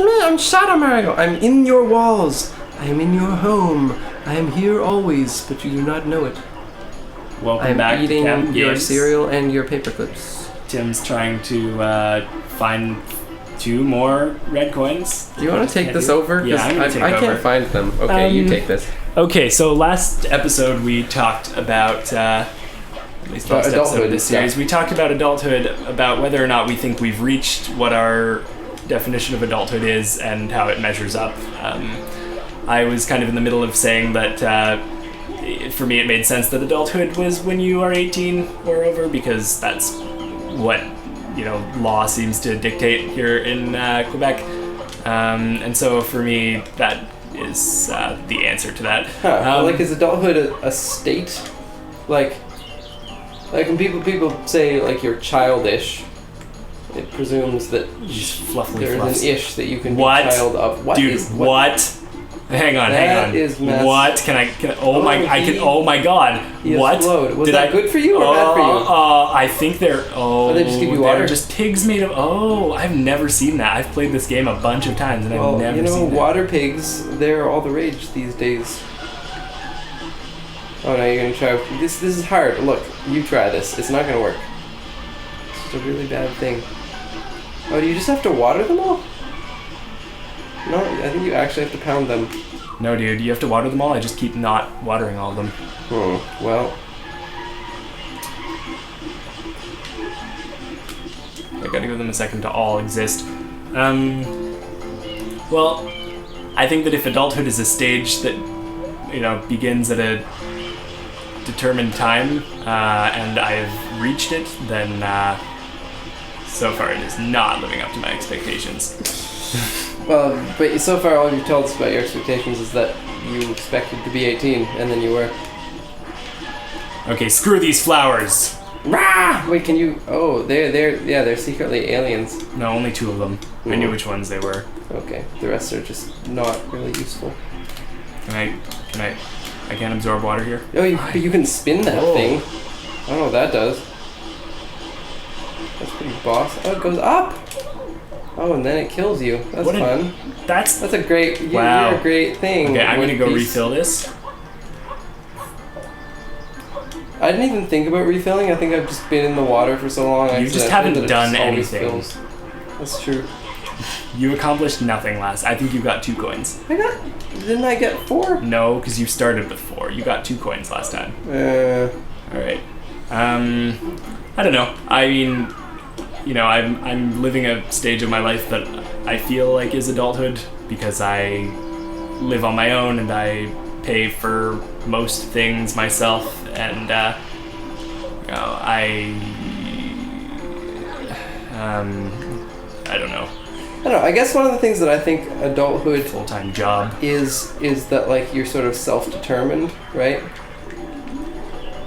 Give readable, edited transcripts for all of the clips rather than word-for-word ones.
me, I'm Shadow Mario. I'm in your walls. I am in your home. I am here always, but you do not know it. Welcome back to eating Camp your Games. cereal and your paper clips. Tim's trying to find 2 more red coins. Do you want to take this over? Yeah, I'm going to take over. I can't find them. Okay, you take this. Okay, so last episode we talked about, at least last episode of this series, we talked about adulthood, about whether or not we think we've reached what our definition of adulthood is and how it measures up. I was kind of in the middle of saying that for me it made sense that adulthood was when you are 18 or over, because that's what law seems to dictate here in Quebec. And so for me that is the answer to that. Is adulthood a state? Like when people say like you're childish, it presumes that there's an ish that you can be child of. What? Hang on. What? Can I oh my god. What? Was that good for you or bad for you? I think they're they just give you water? They're just pigs made of I've never seen that. I've played this game a bunch of times and I've never seen that. Water pigs, they're all the rage these days. Oh no, you're gonna try this is hard. Look, you try this. It's not gonna work. It's a really bad thing. Oh, do you just have to water them all? No, I think you actually have to pound them. No, dude, you have to water them all. I just keep not watering all of them. Well. I gotta give them a second to all exist. Well, I think that if adulthood is a stage that, begins at a determined time, and I have reached it, then so far it is not living up to my expectations. Well, but so far all you've told us about your expectations is that you expected to be 18, and then you were. Okay, screw these flowers! Rah! Wait, can you... Oh, they're secretly aliens. No, only 2 of them. I knew which ones they were. Okay, the rest are just not really useful. I can't absorb water here? Oh, but you can spin that thing. I don't know what that does. That's pretty boss. Oh, it goes up! Oh, and then it kills you. That's fun. That's a great... Wow. You're a great thing. Okay, I'm gonna go refill this. I didn't even think about refilling. I think I've just been in the water for so long. You just haven't done anything. That's true. You accomplished nothing last. I think you got 2 coins. Didn't I get 4? No, because you started with 4. You got 2 coins last time. Alright. I don't know. I mean, I'm living a stage of my life that I feel like is adulthood because I live on my own and I pay for most things myself, and I don't know. I guess one of the things that I think adulthood full-time job is that like you're sort of self-determined, right?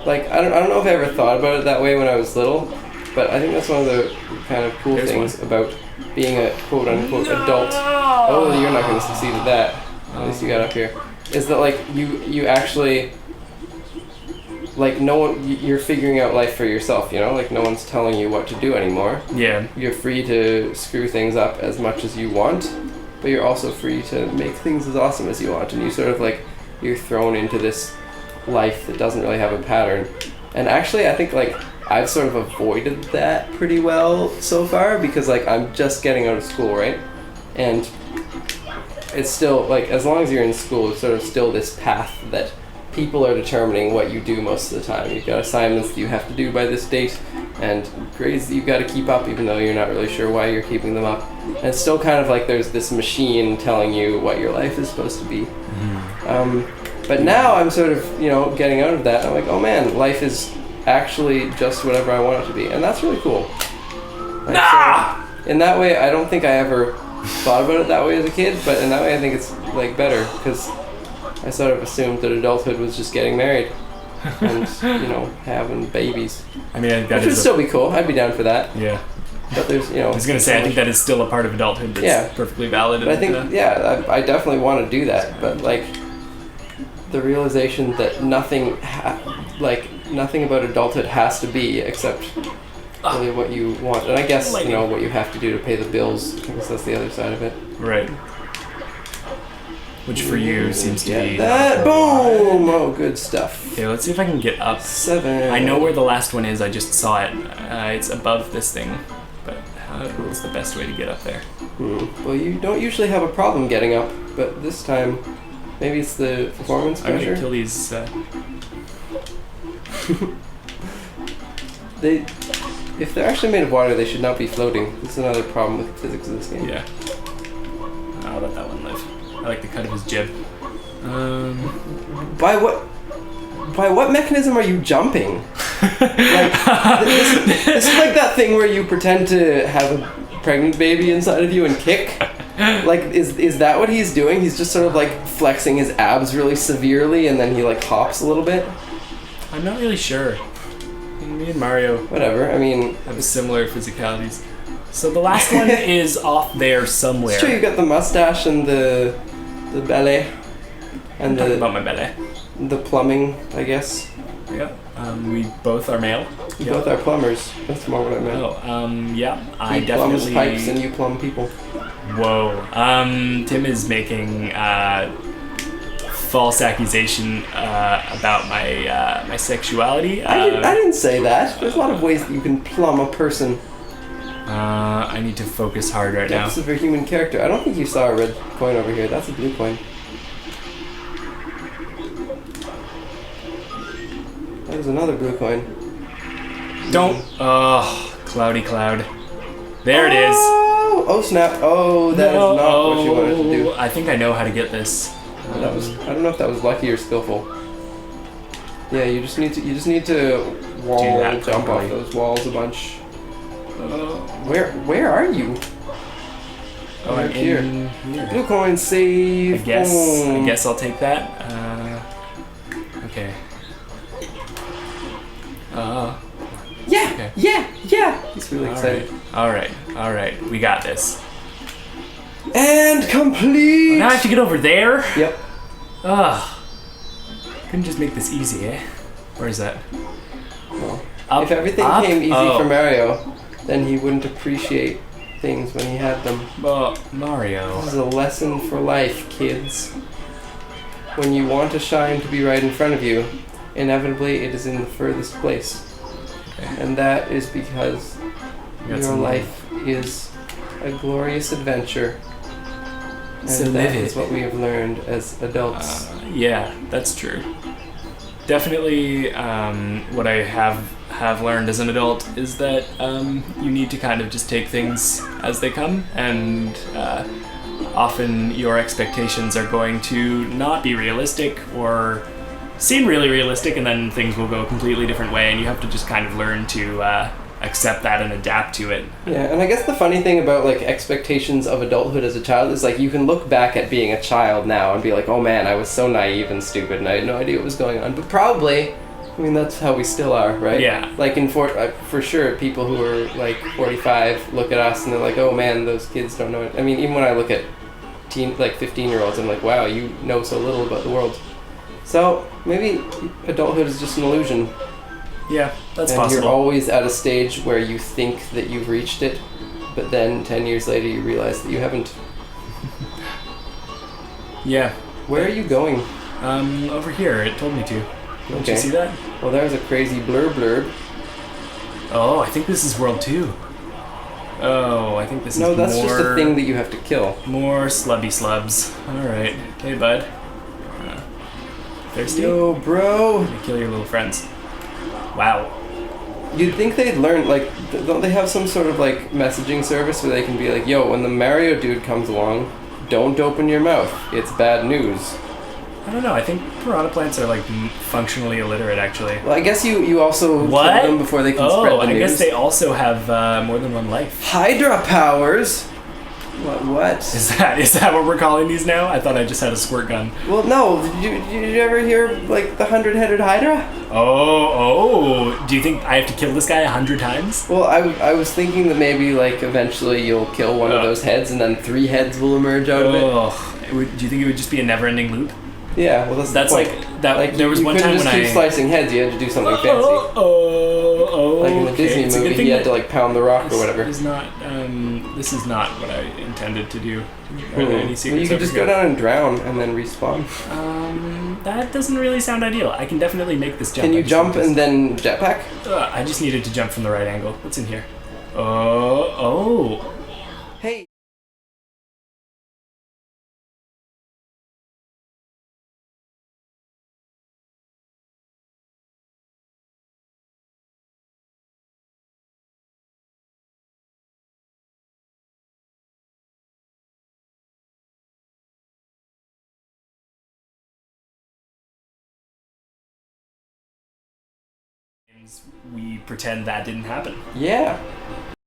Like I don't know if I ever thought about it that way when I was little, but I think that's one of the kind of cool things about being a quote-unquote adult. Oh, you're not going to succeed at that. At least you got up here. Is that like you actually like you're figuring out life for yourself, like no one's telling you what to do anymore. Yeah. You're free to screw things up as much as you want, but you're also free to make things as awesome as you want, and you sort of like you're thrown into this life that doesn't really have a pattern. And actually I think like I've sort of avoided that pretty well so far because like I'm just getting out of school, right? And it's still like as long as you're in school, it's sort of still this path that people are determining what you do most of the time. You've got assignments that you have to do by this date and grades that you've got to keep up even though you're not really sure why you're keeping them up. And it's still kind of like there's this machine telling you what your life is supposed to be. But now I'm sort of, getting out of that. I'm like, oh man, life is actually just whatever I want it to be. And that's really cool. Like, so in that way, I don't think I ever thought about it that way as a kid, but in that way I think it's like better because I sort of assumed that adulthood was just getting married and, having babies. I mean, which would still be cool. I'd be down for that. Yeah. But there's, I was going to say, I think that is still a part of adulthood that's perfectly valid. But I think, I definitely want to do that. But, like, the realization that nothing about adulthood has to be except really what you want. And I guess, you know, what you have to do to pay the bills. I guess that's the other side of it. Right. Which for you seems to be... that! Boom! Oh, good stuff. Okay, let's see if I can get up. 7. I know where the last one is, I just saw it. It's above this thing. But what's the best way to get up there? Well, you don't usually have a problem getting up, but this time, maybe it's the performance pressure? I'm gonna kill these... If they're actually made of water, they should not be floating. This is another problem with physics of this game. Yeah. I'll let that one live. I like the cut of his jib. By what mechanism are you jumping? This is like that thing where you pretend to have a pregnant baby inside of you and kick. Like, is that what he's doing? He's just sort of like flexing his abs really severely, and then he like hops a little bit. I'm not really sure. Me and Mario. Whatever. I mean, have similar physicalities. So the last one is off there somewhere. It's true. You got the mustache and the ballet, and about my ballet. The plumbing, I guess. Yeah. We both are male. We both are plumbers. That's more what I meant. Oh. Yeah. He plums pipes and you plumb people. Whoa. Tim is making false accusation about my sexuality. I didn't say that. There's a lot of ways that you can plumb a person. I need to focus hard right now. Depths of your human character. I don't think you saw a red coin over here. That's a blue coin. That was another blue coin. Don't. Oh, cloudy cloud. There it is. Oh snap! Oh, that is not what you wanted to do. I think I know how to get this. That was. I don't know if that was lucky or skillful. Yeah, you just need to jump off those walls a bunch. Where are you? Oh, I'm here. Here. Blue coin save. I guess I'll take that. Okay. Yeah. Okay. Yeah. He's really excited. All right. We got this. And complete. Now I have to get over there. Yep. Couldn't just make this easy, eh? Where is that? Well, if everything came easy for Mario, then he wouldn't appreciate things when he had them. Well, Mario. This is a lesson for life, kids. When you want a shine to be right in front of you, inevitably it is in the furthest place. Okay. And that is because your life is a glorious adventure. And so that is what we have learned as adults. Yeah, that's true. Definitely, what I have learned as an adult is that you need to kind of just take things as they come, and often your expectations are going to not be realistic or seem really realistic, and then things will go a completely different way, and you have to just kind of learn to accept that and adapt to it. Yeah, and I guess the funny thing about like expectations of adulthood as a child is like you can look back at being a child now and be like, oh man, I was so naive and stupid and I had no idea what was going on. But probably, I mean, that's how we still are, right? Yeah. Like for sure, people who are like 45 look at us and they're like, oh man, those kids don't know it. I mean, even when I look at 15-year-olds, I'm like, wow, you know so little about the world. So maybe adulthood is just an illusion. Yeah, that's and possible. You're always at a stage where you think that you've reached it, but then 10 years later you realize that you haven't. Yeah. Where are you going? Over here. It told me to. Don't you see that? Well, there's a crazy blurb. Oh, I think this is World 2. Oh, I think this is No, that's just a thing that you have to kill. More slubby slubs. Alright. Hey, bud. Thirsty? Yo, bro. Let me kill your little friends. Wow. You'd think they'd learn, like, don't they have some sort of, like, messaging service where they can be like, yo, when the Mario dude comes along, don't open your mouth. It's bad news. I don't know. I think piranha plants are, like, functionally illiterate, actually. Well, I guess you also kill them before they can spread the news. I guess they also have more than one life. Hydra powers? What? Is that what we're calling these now? I thought I just had a squirt gun. Well, no. Did you ever hear, like, the 100-headed Hydra? Oh. Do you think I have to kill this guy 100 times? Well, I was thinking that maybe, like, eventually you'll kill one of those heads and then 3 heads will emerge out of it. Do you think it would just be a never-ending loop? Yeah, well, that's the point. like that. Like, there was you one time just when keep slicing heads. You had to do something fancy. Like in the Disney movie, he had to like pound the rock or whatever. This is not what I intended to do. Are there any secrets? Well, you can just go down and drown and then respawn. That doesn't really sound ideal. I can definitely make this jump. Can you jump and then jetpack? I just needed to jump from the right angle. What's in here? Oh. Hey. We pretend that didn't happen. Yeah.